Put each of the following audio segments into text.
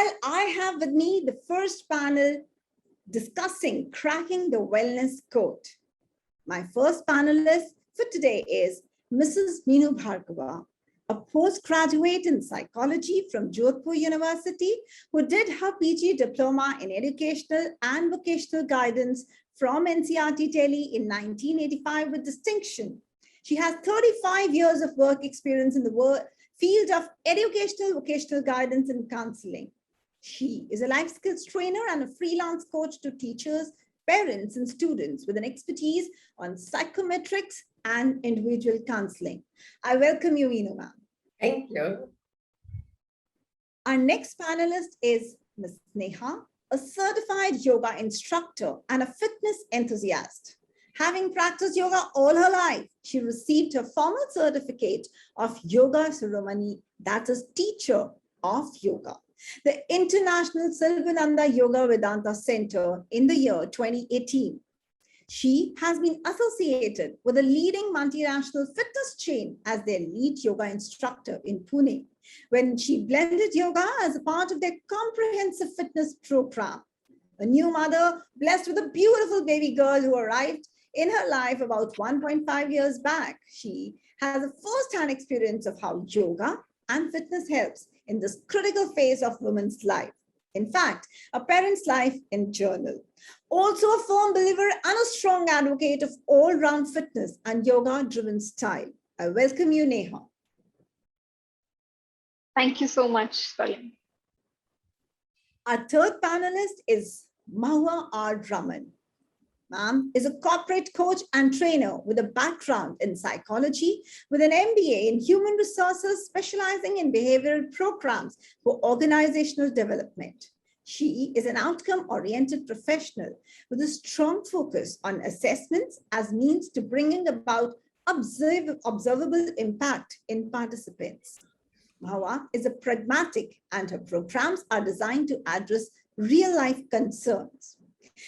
Well, I have with me the first panel discussing cracking the wellness code. My first panelist for today is Mrs. Meenu Bhargava, a postgraduate in psychology from Jodhpur University, who did her PG diploma in educational and vocational guidance from NCRT Delhi in 1985 with distinction. She has 35 years of work experience in the field of educational, vocational guidance and counseling. She is a life skills trainer and a freelance coach to teachers, parents, and students with an expertise on psychometrics and individual counseling. I welcome you, Meenu ma'am. Thank you. Our next panelist is Ms. Neha, a certified yoga instructor and a fitness enthusiast. Having practiced yoga all her life, she received her formal certificate of Yoga Ceremony, that is teacher of yoga, the International Silvananda Yoga Vedanta Center in the year 2018. She has been associated with a leading multinational fitness chain as their lead yoga instructor in Pune, when she blended yoga as a part of their comprehensive fitness program. A new mother blessed with a beautiful baby girl who arrived in her life about 1.5 years back. She has a first-hand experience of how yoga and fitness helps in this critical phase of women's life. In fact, a parent's life in journal. Also a firm believer and a strong advocate of all-round fitness and yoga-driven style. I welcome you, Neha. Thank you so much, Salim. Our third panelist is Mahua Raman. Ma'am is a corporate coach and trainer with a background in psychology with an MBA in human resources, specializing in behavioral programs for organizational development. She is an outcome-oriented professional with a strong focus on assessments as means to bringing about observable impact in participants. Mahua is a pragmatic and her programs are designed to address real-life concerns.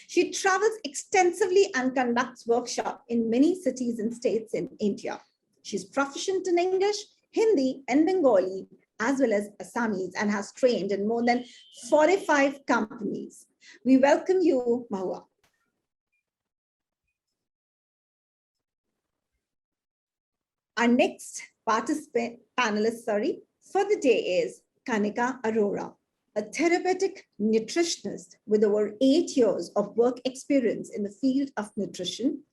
She travels extensively and conducts workshops in many cities and states in India. She's proficient in English, Hindi, and Bengali, as well as Assamese, and has trained in more than 45 companies. We welcome you, Mahua. Our next panelist for the day is Kanika Arora, a therapeutic nutritionist with over 8 years of work experience in the field of nutrition,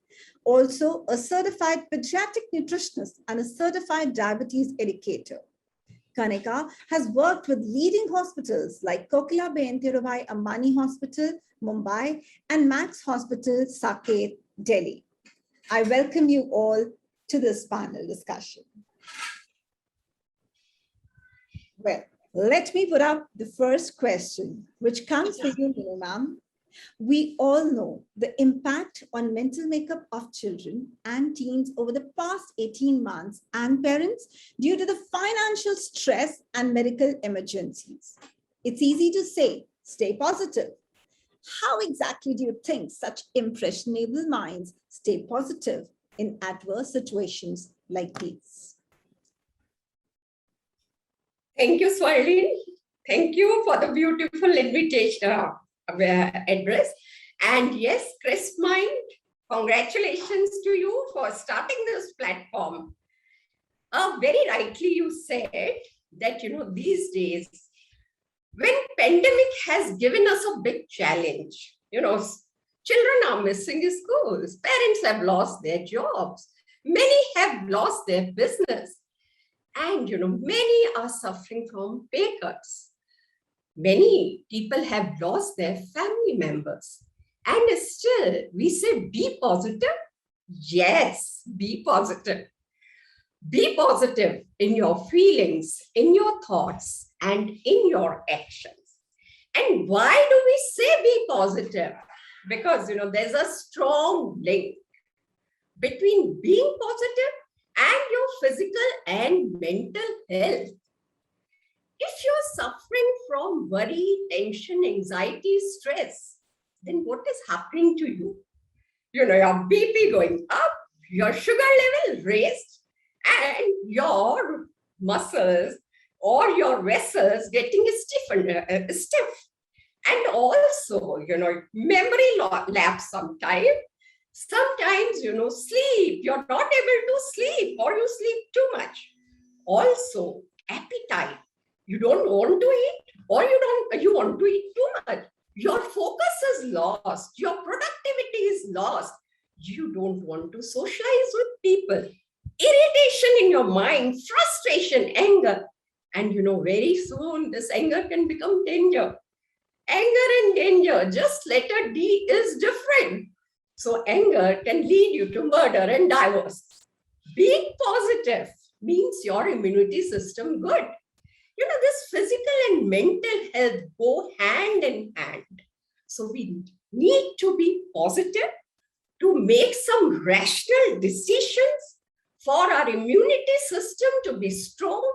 also a certified pediatric nutritionist and a certified diabetes educator. Kanika has worked with leading hospitals like Kokila Bein Dhirubhai Ambani Hospital, Mumbai, and Max Hospital, Saket, Delhi. I welcome you all to this panel discussion. Well, let me put up the first question, which comes from you, ma'am. We all know the impact on mental makeup of children and teens over the past 18 months and parents due to the financial stress and medical emergencies. It's easy to say, stay positive. How exactly do you think such impressionable minds stay positive in adverse situations like these? Thank you, Swirleen. Thank you for the beautiful invitation address. And yes, Crispmind, congratulations to you for starting this platform. Very rightly you said that, these days, when pandemic has given us a big challenge, children are missing schools, parents have lost their jobs, many have lost their business. And, many are suffering from pay cuts. Many people have lost their family members. And still, we say, be positive. Yes, be positive. Be positive in your feelings, in your thoughts, and in your actions. And why do we say be positive? Because, there's a strong link between being positive and your physical and mental health. If you're suffering from worry, tension, anxiety, stress, then what is happening to you? Your BP going up, your sugar level raised, and your muscles or your vessels getting stiff. And also, memory lapse sometimes. Sometimes, sleep. You're not able to sleep or you sleep too much. Also, appetite. You don't want to eat or you want to eat too much. Your focus is lost. Your productivity is lost. You don't want to socialize with people. Irritation in your mind, frustration, anger. And very soon this anger can become danger. Anger and danger, just letter D is different. So anger can lead you to murder and divorce. Being positive means your immunity system good. This physical and mental health go hand in hand. So we need to be positive to make some rational decisions for our immunity system to be strong,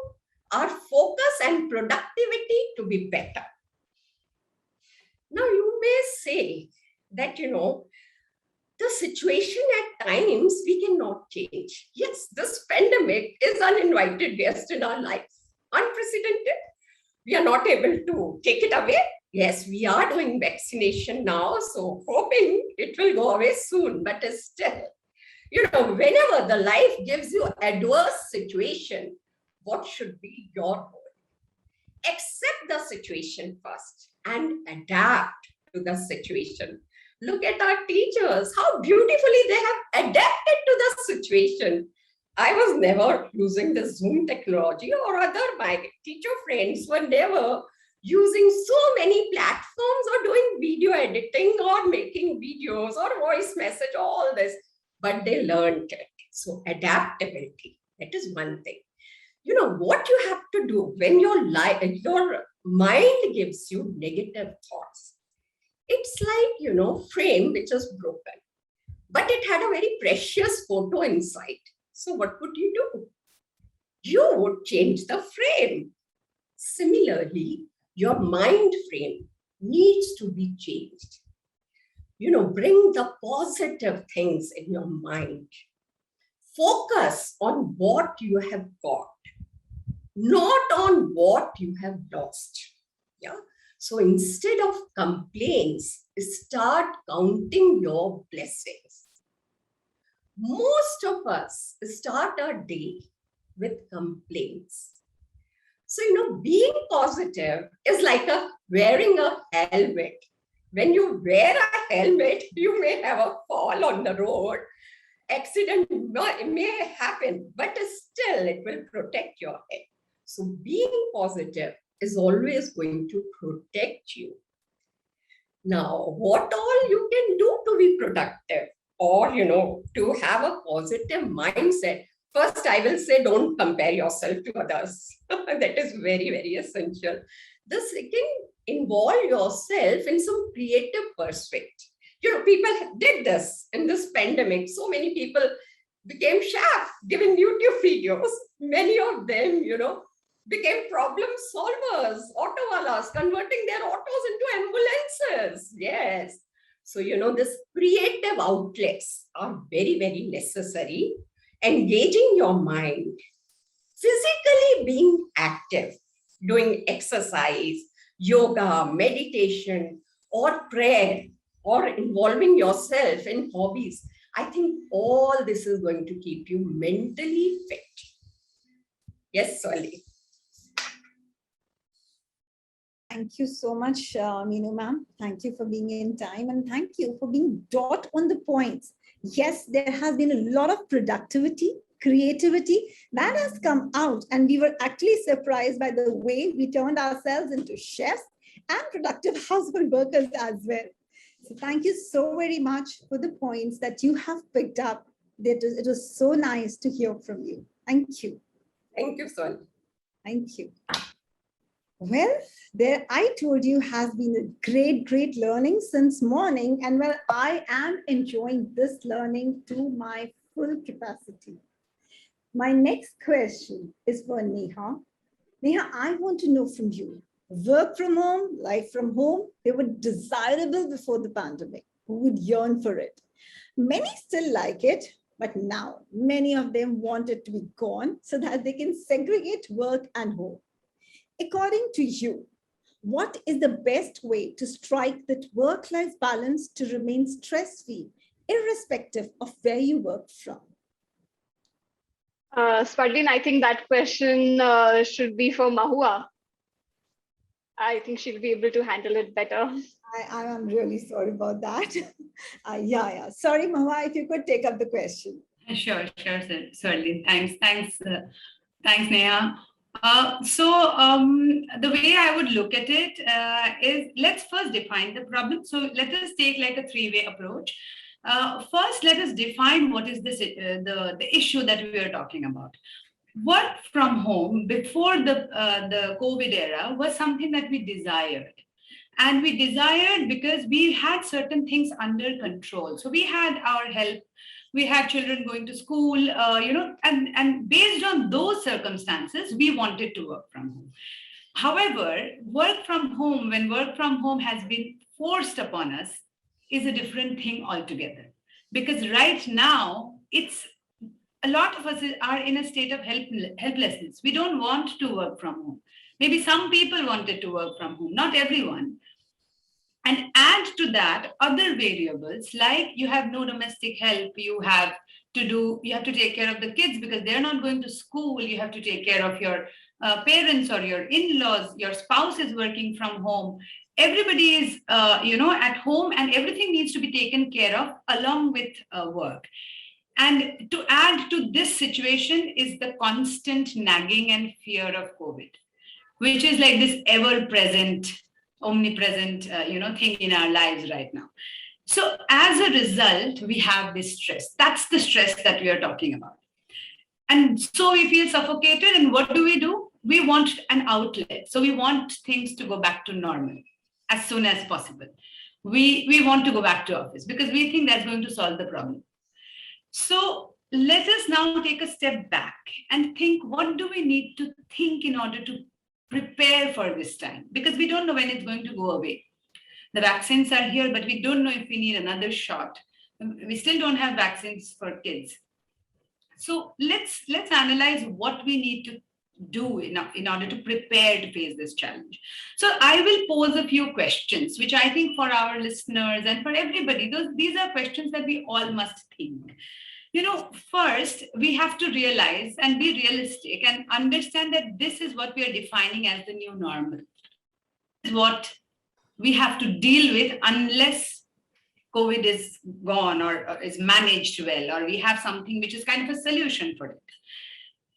our focus and productivity to be better. Now, you may say that, the situation at times we cannot change. Yes, this pandemic is uninvited guest in our lives, unprecedented. We are not able to take it away. Yes, we are doing vaccination now, so hoping it will go away soon, but still, whenever the life gives you adverse situation, what should be your goal? Accept the situation first and adapt to the situation. Look at our teachers, how beautifully they have adapted to the situation. I was never using the Zoom technology, or my teacher friends were never using so many platforms or doing video editing or making videos or voice message, all this, but they learned it. So adaptability, that is one thing. What you have to do when your mind gives you negative thoughts. It's like, frame which is broken, but it had a very precious photo inside. So what would you do? You would change the frame. Similarly, your mind frame needs to be changed. Bring the positive things in your mind. Focus on what you have got, not on what you have lost. Yeah. So instead of complaints, start counting your blessings. Most of us start our day with complaints. So, being positive is like wearing a helmet. When you wear a helmet, you may have a fall on the road. Accident may happen, but still it will protect your head. So being positive is always going to protect you. Now, what all you can do to be productive or, to have a positive mindset? First, I will say, don't compare yourself to others. That is very, very essential. The second, involve yourself in some creative pursuit. People did this in this pandemic. So many people became chefs, giving YouTube videos. Many of them, became problem solvers, auto walas, converting their autos into ambulances. Yes. So, this creative outlets are very, very necessary. Engaging your mind, physically being active, doing exercise, yoga, meditation, or prayer, or involving yourself in hobbies. I think all this is going to keep you mentally fit. Yes, Swali. Thank you so much, Meenu ma'am. Thank you for being in time, and thank you for being dot on the points. Yes, there has been a lot of productivity, creativity that has come out, and we were actually surprised by the way we turned ourselves into chefs and productive household workers as well. So thank you so very much for the points that you have picked up. It was so nice to hear from you. Thank you. Thank you, Swali. Thank you. Well, there I told you has been a great learning since morning, and well, I am enjoying this learning to my full capacity. My next question is for Neha. Neha, I want to know from you, work from home, life from home, they were desirable before the pandemic. Who would yearn for it? Many still like it, but now many of them want it to be gone so that they can segregate work and home. According to you, what is the best way to strike that work-life balance to remain stress-free, irrespective of where you work from? Sparlin, I think that question should be for Mahua. I think she'll be able to handle it better. I am really sorry about that. Yeah. Sorry, Mahua, if you could take up the question. Sure, sir. Certainly. Thanks, Neha. The way I would look at it is, let's first define the problem. So let us take like a three-way approach. First, let us define what is this, the issue that we are talking about. Work from home before the COVID era was something that we desired. And we desired because we had certain things under control. So we had our health, we had children going to school, and based on those circumstances, we wanted to work from home. However, work from home, when work from home has been forced upon us, is a different thing altogether. Because right now, a lot of us are in a state of helplessness. We don't want to work from home. Maybe some people wanted to work from home, not everyone. And add to that other variables, like you have no domestic help, you have to take care of the kids because they're not going to school, you have to take care of your parents or your in-laws, your spouse is working from home. Everybody is, at home, and everything needs to be taken care of along with work. And to add to this situation is the constant nagging and fear of COVID, which is like this ever-present, omnipresent, thing in our lives right now. So as a result, we have this stress. That's the stress that we are talking about. And so we feel suffocated. And what do? We want an outlet. So we want things to go back to normal as soon as possible. We want to go back to office because we think that's going to solve the problem. So let us now take a step back and think, what do we need to think in order to prepare for this time? Because we don't know when it's going to go away. The vaccines are here, but we don't know if we need another shot. We still don't have vaccines for kids. So let's analyze what we need to do in order to prepare to face this challenge. So I will pose a few questions, which I think for our listeners and for everybody, these are questions that we all must think. First, we have to realize and be realistic and understand that this is what we are defining as the new normal. This is what we have to deal with unless COVID is gone or is managed well, or we have something which is kind of a solution for it.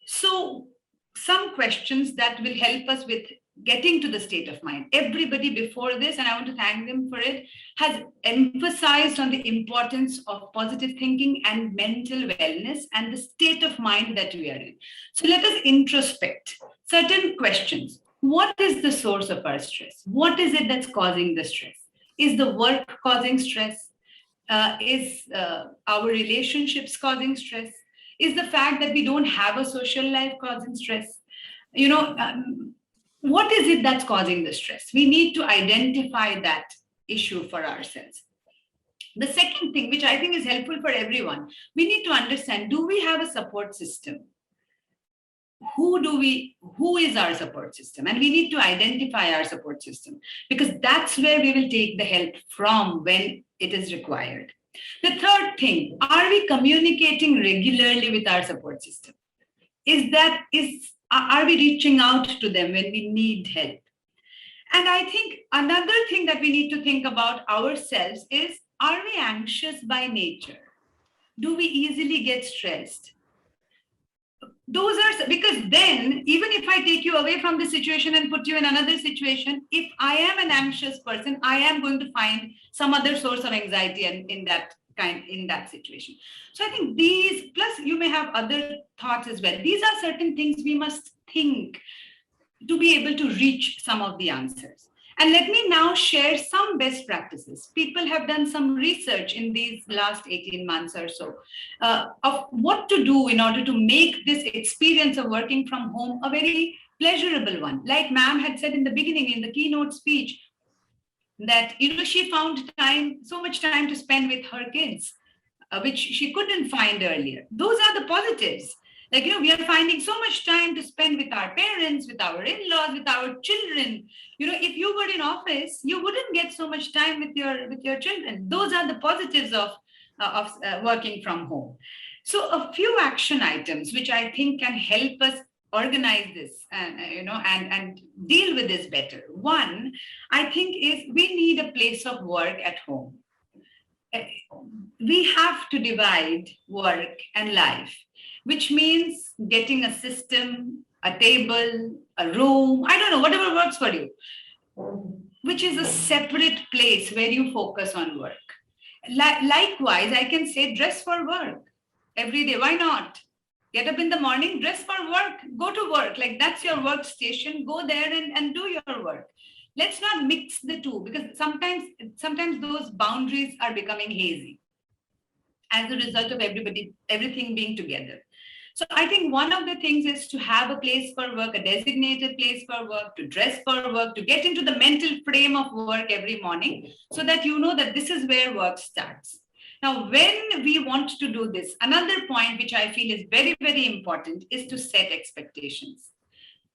So some questions that will help us with getting to the state of mind. Everybody before this, and I want to thank them for it, has emphasized on the importance of positive thinking and mental wellness and the state of mind that we are in. So let us introspect certain questions. What is the source of our stress? What is it that's causing the stress? Is the work causing stress? Is our relationships causing stress? Is the fact that we don't have a social life causing stress? What is it that's causing the stress? We need to identify that issue for ourselves. The second thing, which I think is helpful for everyone, we need to understand, do we have a support system? Who is our support system? And we need to identify our support system, because that's where we will take the help from when it is required. The third thing, are we communicating regularly with our support system? Are we reaching out to them when we need help? And I think another thing that we need to think about ourselves is, are we anxious by nature? Do we easily get stressed? Because then, even if I take you away from the situation and put you in another situation, if I am an anxious person, I am going to find some other source of anxiety in that situation. So I think these, plus you may have other thoughts as well. These are certain things we must think to be able to reach some of the answers. And let me now share some best practices. People have done some research in these last 18 months or so of what to do in order to make this experience of working from home a very pleasurable one. Like ma'am had said in the beginning, in the keynote speech, that she found so much time to spend with her kids, which she couldn't find earlier. Those are the positives. Like, we are finding so much time to spend with our parents, with our in-laws, with our children. If you were in office, you wouldn't get so much time with your children. Those are the positives of working from home. So a few action items which I think can help us organize this and deal with this better. One, I think, is we need a place of work at home. We have to divide work and life, which means getting a system, a table, a room, I don't know, whatever works for you, which is a separate place where you focus on work. Likewise, I can say dress for work every day. Why not? Get up in the morning, dress for work, go to work. Like, that's your workstation. Go there and do your work. Let's not mix the two, because sometimes those boundaries are becoming hazy as a result of everything being together. So I think one of the things is to have a place for work, a designated place for work, to dress for work, to get into the mental frame of work every morning, so that you know that this is where work starts. Now, when we want to do this, another point which I feel is very, very important is to set expectations.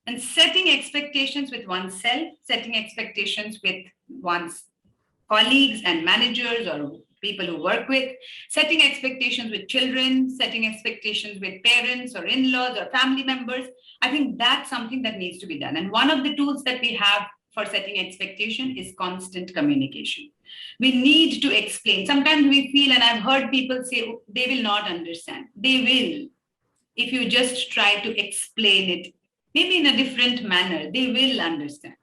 And setting expectations with oneself, setting expectations with one's colleagues and managers or people who work with, setting expectations with children, setting expectations with parents or in-laws or family members. I think that's something that needs to be done. And one of the tools that we have for setting expectation is constant communication. We need to explain. Sometimes we feel, and I've heard people say, oh, they will not understand. They will. If you just try to explain it, maybe in a different manner, they will understand.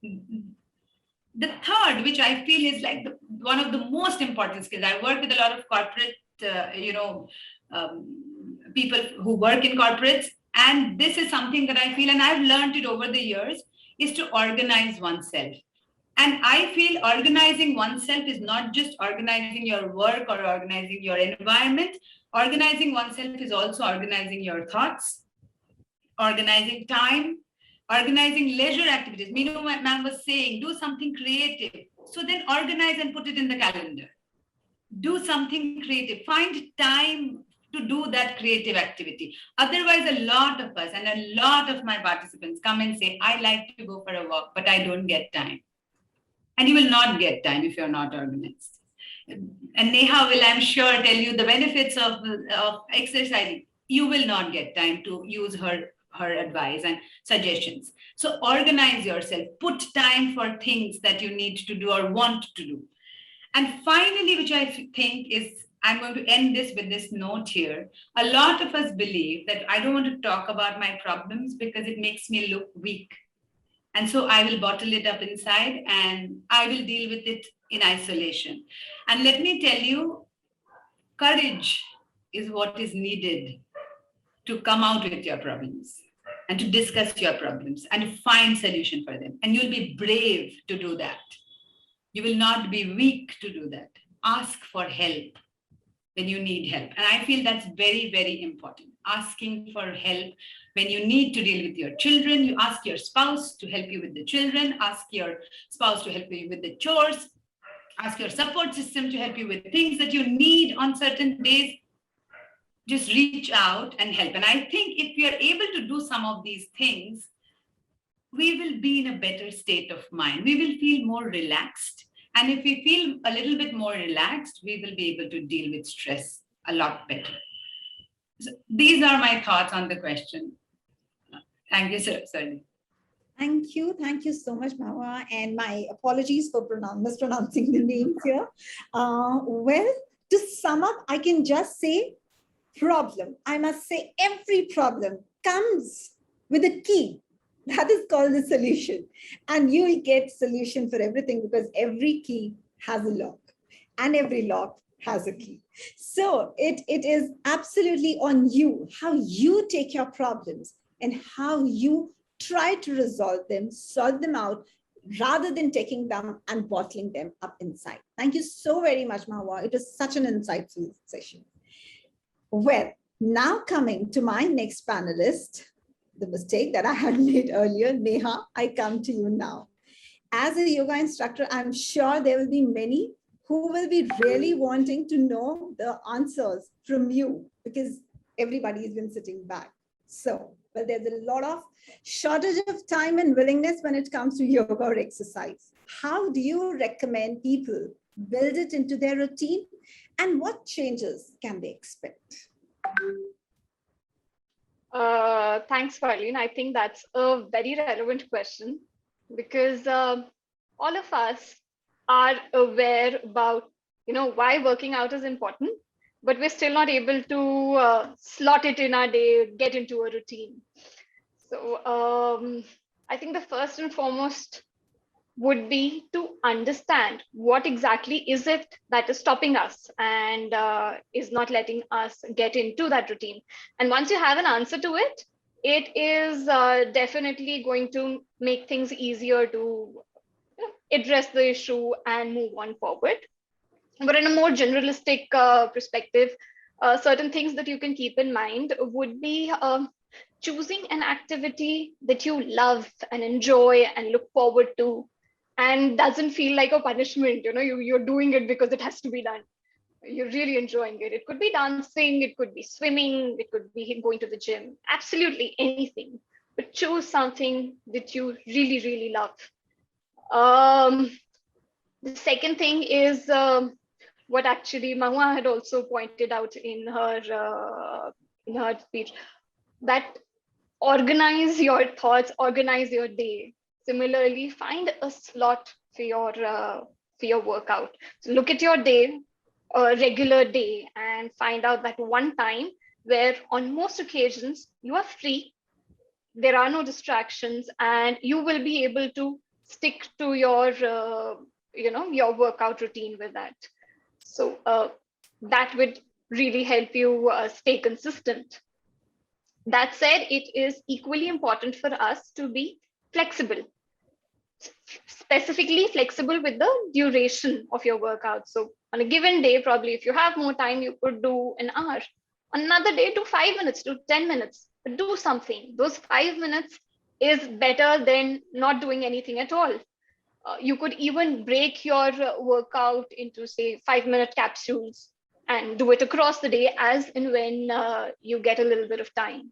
The third, which I feel is like one of the most important skills, I work with a lot of corporate, people who work in corporates, and this is something that I feel, and I've learned it over the years, is to organize oneself. And I feel organizing oneself is not just organizing your work or organizing your environment. Organizing oneself is also organizing your thoughts, organizing time, organizing leisure activities. Meenu ma'am was saying, do something creative. So then organize and put it in the calendar. Do something creative. Find time to do that creative activity. Otherwise, a lot of us and a lot of my participants come and say, I like to go for a walk, but I don't get time. And you will not get time if you're not organized. And Neha will, I'm sure, tell you the benefits of exercising. You will not get time to use her advice and suggestions. So organize yourself. Put time for things that you need to do or want to do. And finally, which I think is, I'm going to end this with this note here. A lot of us believe that I don't want to talk about my problems because it makes me look weak. And so I will bottle it up inside and I will deal with it in isolation. And let me tell you, courage is what is needed to come out with your problems and to discuss your problems and to find solution for them. And you'll be brave to do that. You will not be weak to do that. Ask for help when you need help. And I feel that's very, very important. Asking for help when you need to deal with your children. You ask your spouse to help you with the children. Ask your spouse to help you with the chores. Ask your support system to help you with things that you need on certain days. Just reach out and help. And I think if we are able to do some of these things, we will be in a better state of mind. We will feel more relaxed. And if we feel a little bit more relaxed, we will be able to deal with stress a lot better. So these are my thoughts on the question. Thank you, sir. Sorry. Thank you. Thank you so much, Mahua. And my apologies for mispronouncing the names here. Well, to sum up, I can just say problem. I must say every problem comes with a key. That is called the solution. And you will get solution for everything because every key has a lock and every lock has a key. So it is absolutely on you, how you take your problems and how you try to resolve them, sort them out, rather than taking them and bottling them up inside. Thank you so very much, Mahua. It was such an insightful session. Well, now coming to my next panelist, the mistake that I had made earlier, Neha, I come to you now. As a yoga instructor, I'm sure there will be many who will be really wanting to know the answers from you because everybody's been sitting back. So, well, there's a lot of shortage of time and willingness when it comes to yoga or exercise. How do you recommend people build it into their routine, and what changes can they expect? Thanks, Marlene. I think that's a very relevant question because all of us are aware about, why working out is important, but we're still not able to slot it in our day, get into a routine. So I think the first and foremost would be to understand what exactly is it that is stopping us and is not letting us get into that routine. And once you have an answer to it, it is definitely going to make things easier to address the issue and move on forward. But in a more generalistic perspective, certain things that you can keep in mind would be choosing an activity that you love and enjoy and look forward to, and doesn't feel like a punishment. You're doing it because it has to be done. You're really enjoying it. It could be dancing, it could be swimming, it could be going to the gym, absolutely anything. But choose something that you really, really love. The second thing is what actually Mahua had also pointed out in her speech, that organize your thoughts, organize your day. Similarly, find a slot for your workout. So look at your day, a regular day, and find out that one time where on most occasions you are free, there are no distractions, and you will be able to stick to your workout routine with that. So that would really help you stay consistent. That said, it is equally important for us to be flexible, specifically flexible with the duration of your workout. So on a given day, probably if you have more time, you could do an hour. On another day, do 5 minutes, do 10 minutes, but do something. Those 5 minutes is better than not doing anything at all. You could even break your workout into, say, 5-minute capsules and do it across the day as and when you get a little bit of time.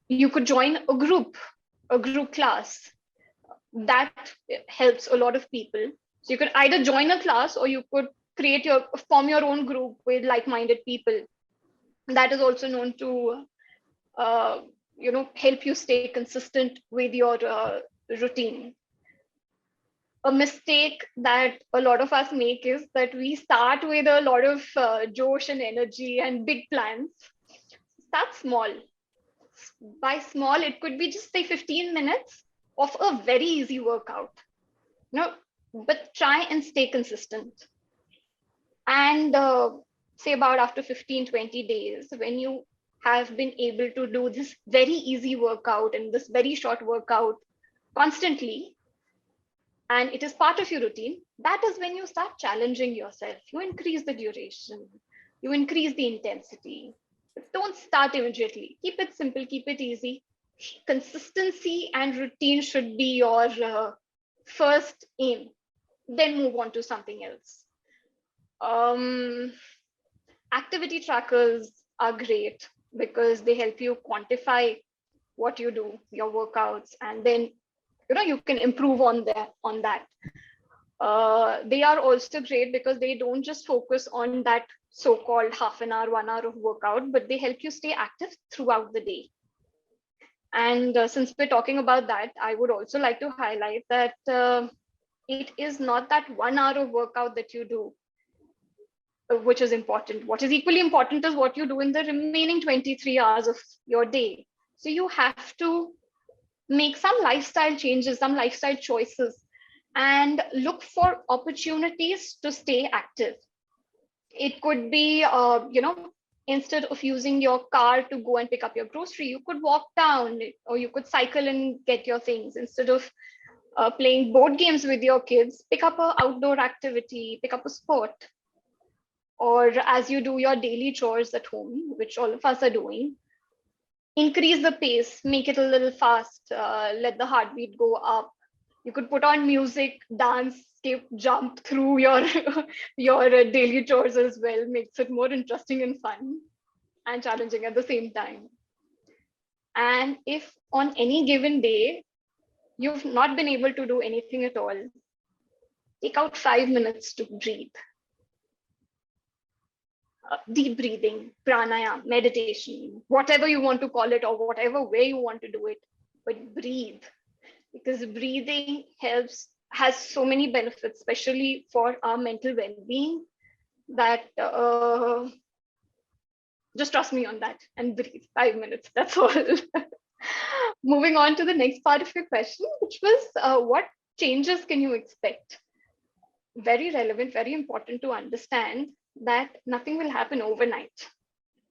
You could join a group class. That helps a lot of people. So you could either join a class or you could form your own group with like-minded people. That is also known to help you stay consistent with your routine. A mistake that a lot of us make is that we start with a lot of josh and energy and big plans. Start small. By small, it could be just say 15 minutes of a very easy workout. But try and stay consistent. And say about after 15-20 days, when you have been able to do this very easy workout and this very short workout constantly, and it is part of your routine, that is when you start challenging yourself. You increase the duration, you increase the intensity. But don't start immediately. Keep it simple, keep it easy. Consistency and routine should be your first aim, then move on to something else. Activity trackers are great because they help you quantify what you do, your workouts, and then you can improve on that. They are also great because they don't just focus on that so-called half an hour, 1 hour of workout, but they help you stay active throughout the day. And since we're talking about that, I would also like to highlight that it is not that 1 hour of workout that you do which is important. What is equally important is what you do in the remaining 23 hours of your day. So you have to make some lifestyle changes, some lifestyle choices, and look for opportunities to stay active. It could be, instead of using your car to go and pick up your grocery, you could walk down, or you could cycle and get your things. Instead of playing board games with your kids, pick up an outdoor activity, pick up a sport. Or as you do your daily chores at home, which all of us are doing, increase the pace, make it a little fast, let the heartbeat go up. You could put on music, dance, skip, jump through your daily chores as well, makes it more interesting and fun. and challenging at the same time. And if on any given day, you've not been able to do anything at all, take out 5 minutes to breathe. Deep breathing, pranayama, meditation, whatever you want to call it, or whatever way you want to do it, but breathe. Because breathing has so many benefits, especially for our mental well-being, that just trust me on that and breathe 5 minutes. That's all. Moving on to the next part of your question, which was what changes can you expect? Very relevant, very important to understand that nothing will happen overnight.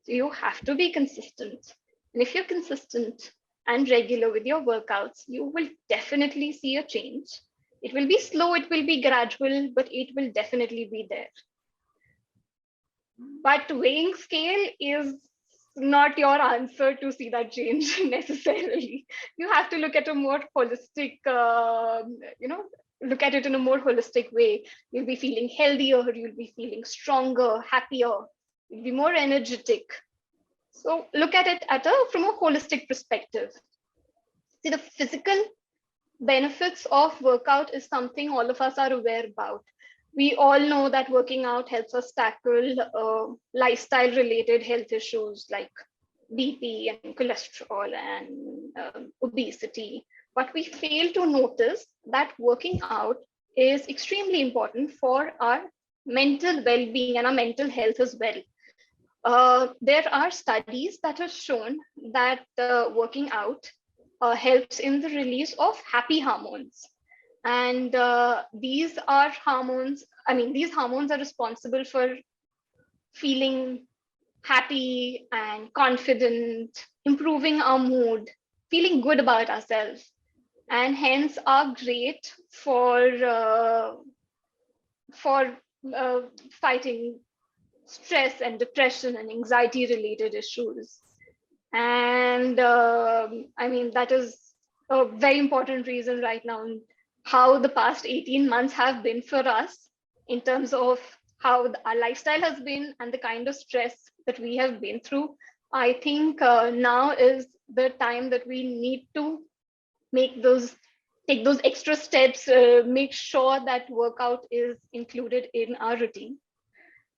So you have to be consistent. And if you're consistent and regular with your workouts, you will definitely see a change. It will be slow, it will be gradual, but it will definitely be there. But weighing scale is not your answer to see that change necessarily. You have to look at a more holistic, look at it in a more holistic way. You'll be feeling healthier, you'll be feeling stronger, happier, you'll be more energetic. So look at it from a holistic perspective. See, the physical benefits of workout is something all of us are aware about. We all know that working out helps us tackle lifestyle related health issues like BP and cholesterol and obesity. But we fail to notice that working out is extremely important for our mental well-being and our mental health as well. There are studies that have shown that working out helps in the release of happy hormones. And these hormones are responsible for feeling happy and confident, improving our mood, feeling good about ourselves, and hence are great for fighting stress and depression and anxiety related issues. And that is a very important reason right now, how the past 18 months have been for us in terms of how our lifestyle has been and the kind of stress that we have been through. I think now is the time that we need to take those extra steps, make sure that workout is included in our routine.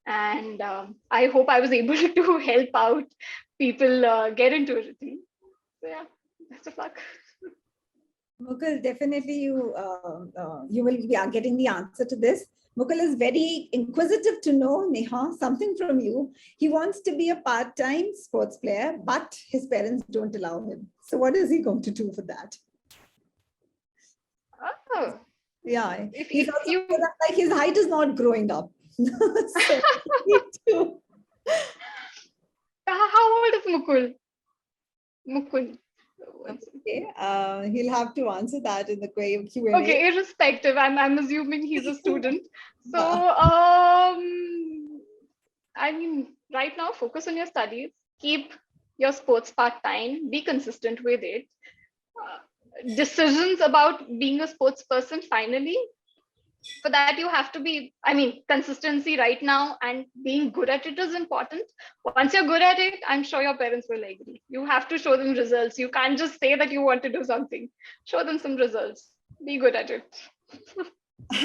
And I hope I was able to help out people get into a routine. So yeah, best of luck. Mukul, definitely you will be getting the answer to this. Mukul is very inquisitive to know, Neha, something from you. He wants to be a part-time sports player, but his parents don't allow him. So what is he going to do for that? Oh. Yeah, he's also like his height is not growing up. So me too. How old is Mukul? Mukul. Okay, he'll have to answer that in the Q&A. Okay, irrespective, I'm assuming he's a student. So, right now, focus on your studies, keep your sports part-time, be consistent with it. Decisions about being a sports person, finally, for that you have to be, consistency right now and being good at it is important. Once you're good at it, I'm sure your parents will agree. You have to show them results. You can't just say that you want to do something. Show them some results. Be good at it.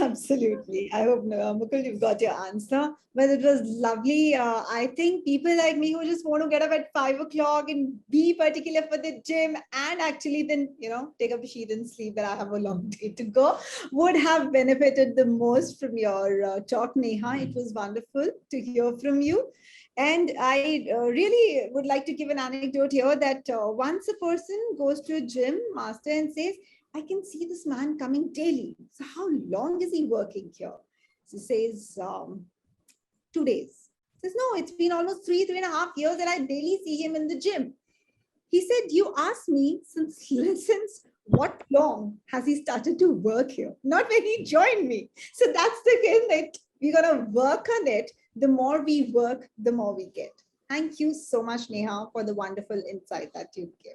Absolutely. I hope, Mukul, you've got your answer. But it was lovely. I think people like me who just want to get up at 5 o'clock and be particular for the gym and actually then, take up a sheet and sleep that I have a long day to go would have benefited the most from your talk, Neha. It was wonderful to hear from you. And I really would like to give an anecdote here that once a person goes to a gym master and says, I can see this man coming daily. So how long is he working here? So he says, 2 days. He says, no, it's been almost 3.5 years that I daily see him in the gym. He said, you asked me since what long has he started to work here? Not when he joined me. So that's the thing that we're going to work on it. The more we work, the more we get. Thank you so much, Neha, for the wonderful insight that you gave.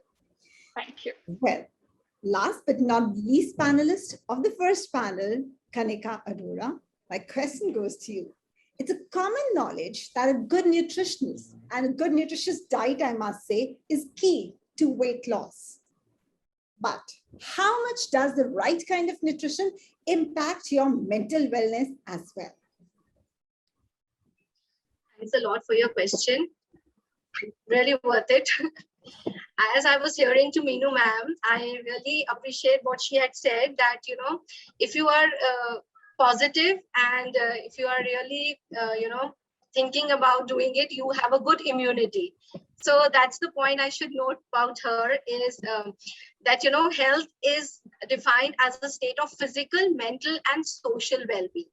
Thank you. Well, last but not least panelist of the first panel, Kanika Arora, my question goes to you. It's a common knowledge that a good nutritionist and a good nutritious diet, I must say, is key to weight loss. But how much does the right kind of nutrition impact your mental wellness as well? Thanks a lot for your question. Really worth it. As I was hearing to Meenu ma'am, I really appreciate what she had said, that, if you are positive and if you are really, thinking about doing it, you have a good immunity. So that's the point I should note about her is that, health is defined as a state of physical, mental, and social well-being.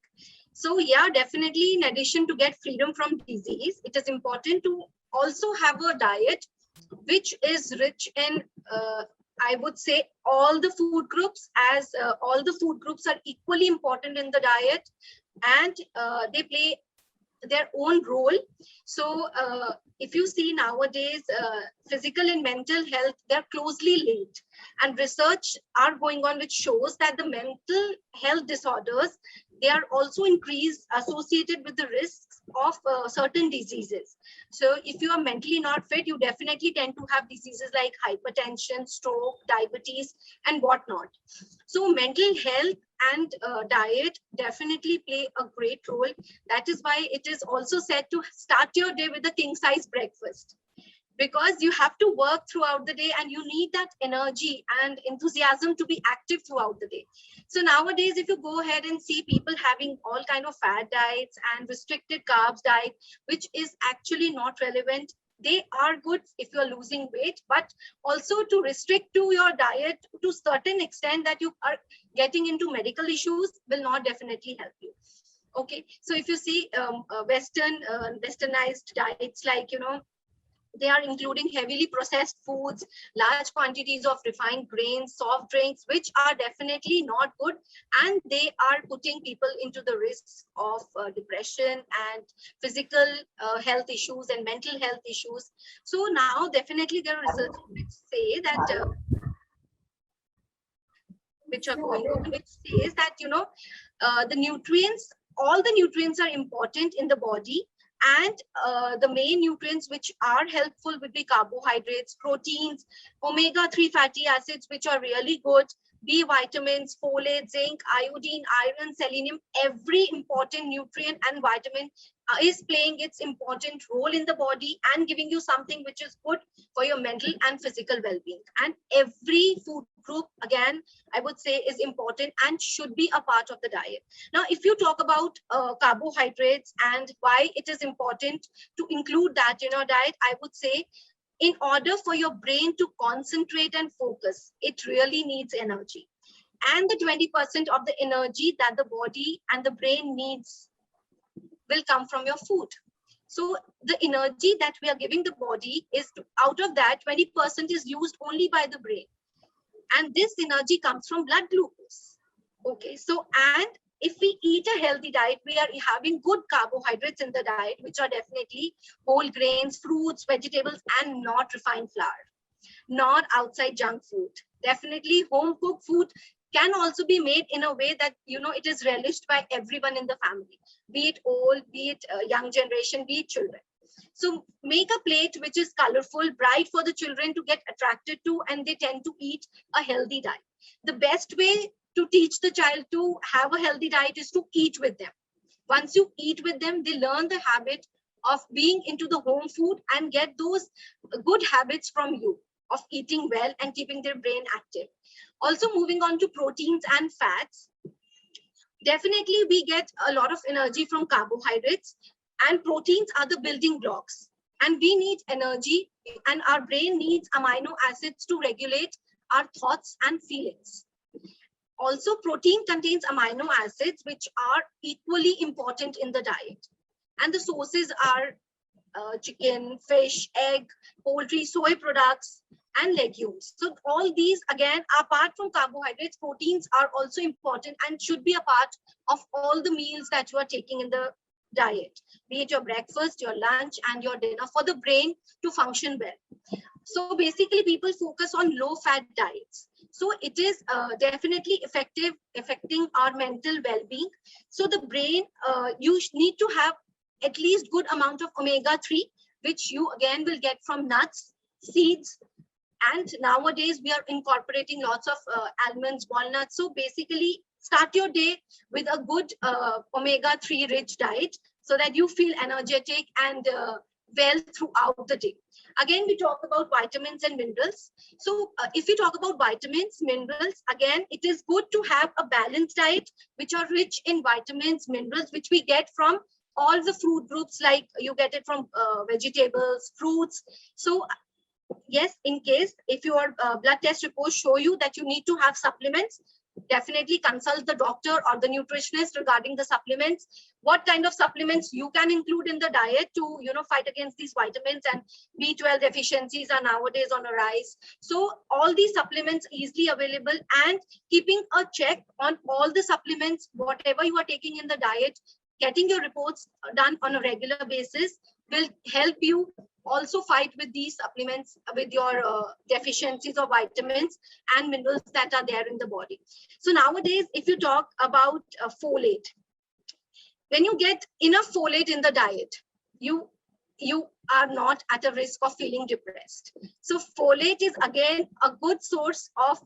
So yeah, definitely, in addition to get freedom from disease, it is important to also have a diet which is rich in, I would say, all the food groups, as all the food groups are equally important in the diet, and they play their own role. So if you see nowadays, physical and mental health, they're closely linked, and research are going on which shows that the mental health disorders, they are also associated with the risks of certain diseases. So if you are mentally not fit, you definitely tend to have diseases like hypertension, stroke, diabetes, and whatnot. So mental health and diet definitely play a great role. That is why it is also said to start your day with a king size breakfast, because you have to work throughout the day and you need that energy and enthusiasm to be active throughout the day. So nowadays, if you go ahead and see people having all kind of fad diets and restricted carbs diet, which is actually not relevant. They are good if you're losing weight, but also to restrict to your diet to a certain extent that you are getting into medical issues will not definitely help you. Okay, so if you see westernized diets, like, they are including heavily processed foods, large quantities of refined grains, soft drinks, which are definitely not good. And they are putting people into the risks of depression and physical health issues and mental health issues. So now definitely there are research which say that, which are going on, which says that, the nutrients, all the nutrients are important in the body. And the main nutrients which are helpful would be carbohydrates, proteins, omega-3 fatty acids, which are really good, B vitamins, folate, zinc, iodine, iron, selenium. Every important nutrient and vitamin is playing its important role in the body and giving you something which is good for your mental and physical well-being. And every food group, again, I would say, is important and should be a part of the diet. Now, if you talk about carbohydrates and why it is important to include that in your diet, I would say, in order for your brain to concentrate and focus, it really needs energy. And the 20% of the energy that the body and the brain needs will come from your food. So the energy that we are giving the body is, out of that, 20% is used only by the brain. And this energy comes from blood glucose. Okay, so, and if we eat a healthy diet, we are having good carbohydrates in the diet, which are definitely whole grains, fruits, vegetables, and not refined flour, not outside junk food. Definitely home cooked food can also be made in a way that, it is relished by everyone in the family, be it old, be it young generation, be it children. So make a plate which is colorful, bright for the children to get attracted to, and they tend to eat a healthy diet. The best way to teach the child to have a healthy diet is to eat with them. Once you eat with them, they learn the habit of being into the home food and get those good habits from you of eating well and keeping their brain active. Also, moving on to proteins and fats, definitely we get a lot of energy from carbohydrates, and proteins are the building blocks. And we need energy, and our brain needs amino acids to regulate our thoughts and feelings. Also, protein contains amino acids, which are equally important in the diet. And the sources are chicken, fish, egg, poultry, soy products, and legumes. So all these, again, apart from carbohydrates, proteins are also important and should be a part of all the meals that you are taking in the diet, be it your breakfast, your lunch, and your dinner, for the brain to function well. So basically, people focus on low-fat diets. So it is definitely affecting our mental well-being. So the brain, you need to have at least good amount of omega-3, which you again will get from nuts, seeds, and nowadays we are incorporating lots of almonds, walnuts. So basically start your day with a good omega-3 rich diet so that you feel energetic and well throughout the day. Again, we talk about vitamins and minerals. So if we talk about vitamins, minerals, again, it is good to have a balanced diet, which are rich in vitamins, minerals, which we get from all the fruit groups, like you get it from vegetables, fruits. So yes, in case if your blood test reports show you that you need to have supplements, definitely consult the doctor or the nutritionist regarding the supplements. What kind of supplements you can include in the diet to, fight against these vitamins, and B12 deficiencies are nowadays on a rise. So all these supplements easily available, and keeping a check on all the supplements, whatever you are taking in the diet, getting your reports done on a regular basis will help you also fight with these supplements, with your deficiencies of vitamins and minerals that are there in the body. So nowadays, if you talk about folate, when you get enough folate in the diet, you are not at a risk of feeling depressed. So folate is again a good source of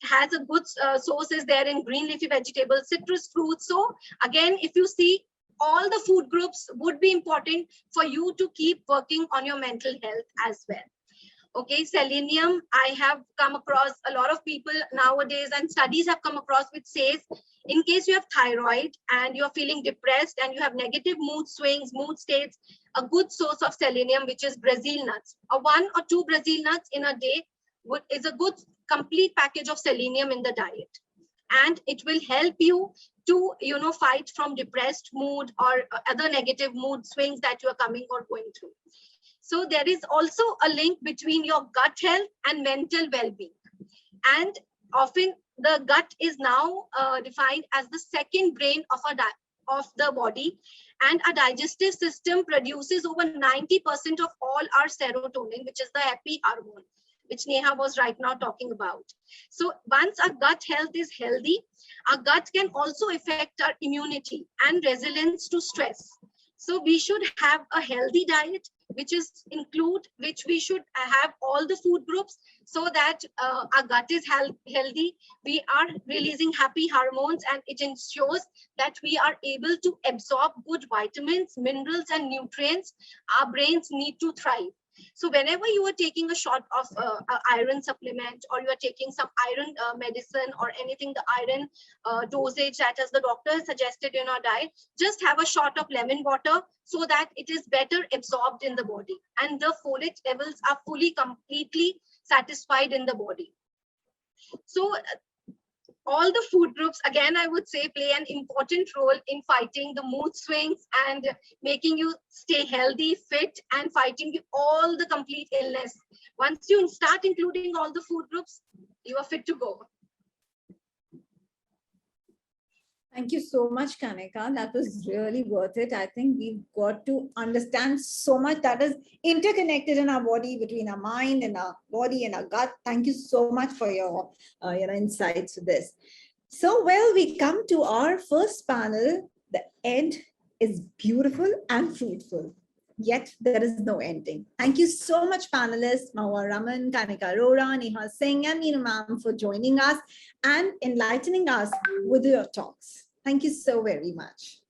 has a good sources there in green leafy vegetables, citrus fruits. So again, if you see, all the food groups would be important for you to keep working on your mental health as well. Okay, selenium, I have come across a lot of people nowadays, and studies have come across which says, in case you have thyroid and you're feeling depressed and you have negative mood swings, mood states, a good source of selenium, which is Brazil nuts, or 1 or 2 Brazil nuts in a day is a good complete package of selenium in the diet. And it will help you to, fight from depressed mood or other negative mood swings that you are coming or going through. So there is also a link between your gut health and mental well-being. And often the gut is now defined as the second brain of the body, and our digestive system produces over 90% of all our serotonin, which is the happy hormone, which Neha was right now talking about. So once our gut health is healthy, our gut can also affect our immunity and resilience to stress. So we should have a healthy diet, which we should have all the food groups, so that our gut is healthy. We are releasing happy hormones, and it ensures that we are able to absorb good vitamins, minerals, and nutrients our brains need to thrive. So whenever you are taking a shot of iron supplement, or you are taking some iron medicine or anything, the iron dosage that as the doctor has suggested in our diet, just have a shot of lemon water so that it is better absorbed in the body and the folate levels are completely satisfied in the body. So all the food groups, again, I would say, play an important role in fighting the mood swings and making you stay healthy, fit, and fighting all the complete illness. Once you start including all the food groups, you are fit to go. Thank you so much, Kanika. That was really worth it. I think we've got to understand so much that is interconnected in our body, between our mind and our body and our gut. Thank you so much for your insights to this. So, well, we come to our first panel. The end is beautiful and fruitful, yet there is no ending. Thank you so much, panelists, Mahua Raman, Kanika Arora, Neha Singh, and Meenu ma'am for joining us and enlightening us with your talks. Thank you so very much.